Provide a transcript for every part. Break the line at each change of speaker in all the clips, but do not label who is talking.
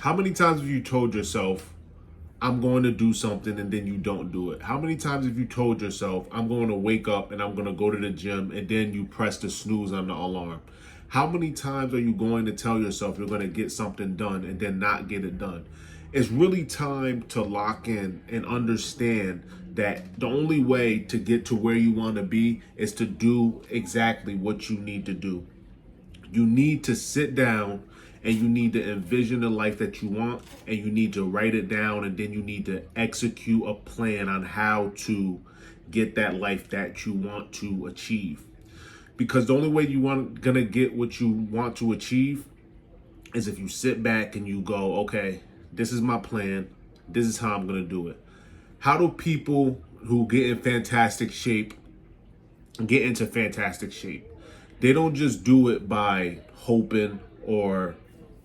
How many times have you told yourself, I'm going to do something, and then you don't do it? How many times have you told yourself, I'm going to wake up and I'm going to go to the gym, and then you press the snooze on the alarm? How many times are you going to tell yourself you're going to get something done and then not get it done? It's really time to lock in and understand that the only way to get to where you want to be is to do exactly what you need to do. You need to sit down and you need to envision the life that you want, and you need to write it down, and then you need to execute a plan on how to get that life that you want to achieve. Because the only way gonna get what you want to achieve is if you sit back and you go, okay, this is my plan, this is how I'm gonna do it. How do people who get in fantastic shape get into fantastic shape? They don't just do it by hoping or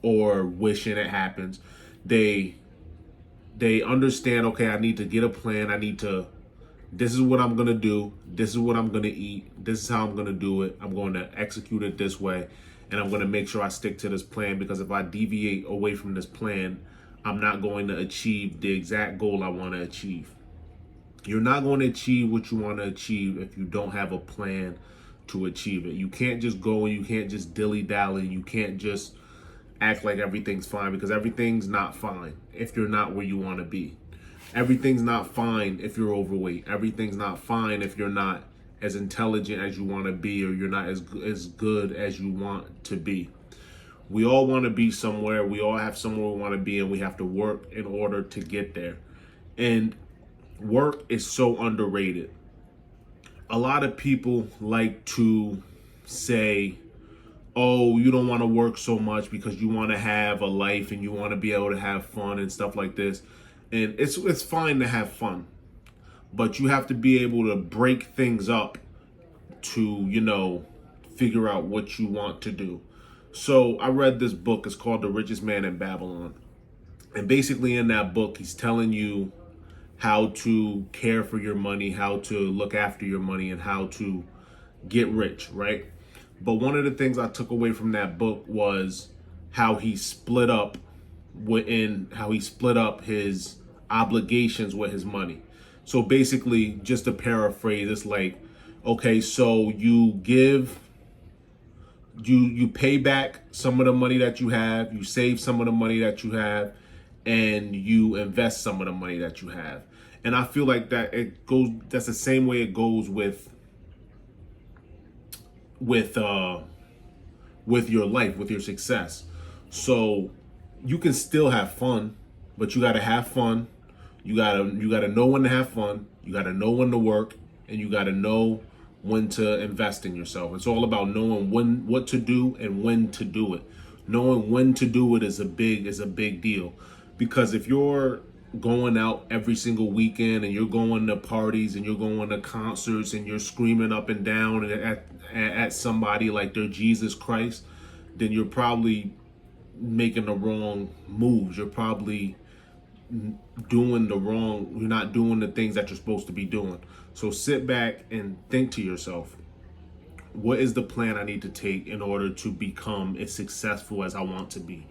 wishing it happens. They understand, okay, I need to get a plan. This is what I'm going to do. This is what I'm going to eat. This is how I'm going to do it. I'm going to execute it this way. And I'm going to make sure I stick to this plan, because if I deviate away from this plan, I'm not going to achieve the exact goal I want to achieve. You're not going to achieve what you want to achieve if you don't have a plan to achieve it. You can't just go and you can't just dilly-dally. You can't just act like everything's fine, because everything's not fine if you're not where you want to be. Everything's not fine if you're overweight. Everything's not fine if you're not as intelligent as you want to be, or you're not as good as you want to be. We all want to be somewhere. We all have somewhere we want to be, and we have to work in order to get there. And work is so underrated. A lot of people like to say, oh, you don't want to work so much because you want to have a life and you want to be able to have fun and stuff like this. And it's fine to have fun, but you have to be able to break things up to, figure out what you want to do. So I read this book. It's called The Richest Man in Babylon. And basically in that book, he's telling you how to care for your money, how to look after your money, and how to get rich, right? But one of the things I took away from that book was how he split up his obligations with his money. So basically, just to paraphrase, it's like, okay, so you pay back some of the money that you have, you save some of the money that you have, and you invest some of the money that you have. And I feel like that's the same way it goes with your life, with your success. So you can still have fun, but you got to have fun. You got to know when to have fun. You got to know when to work, and you got to know when to invest in yourself. It's all about knowing what to do and when to do it. Knowing when to do it is a big deal, because if you're going out every single weekend and you're going to parties and you're going to concerts and you're screaming up and down at somebody like they're Jesus Christ, then you're probably making the wrong moves. You're probably you're not doing the things that you're supposed to be doing. So sit back and think to yourself, what is the plan I need to take in order to become as successful as I want to be?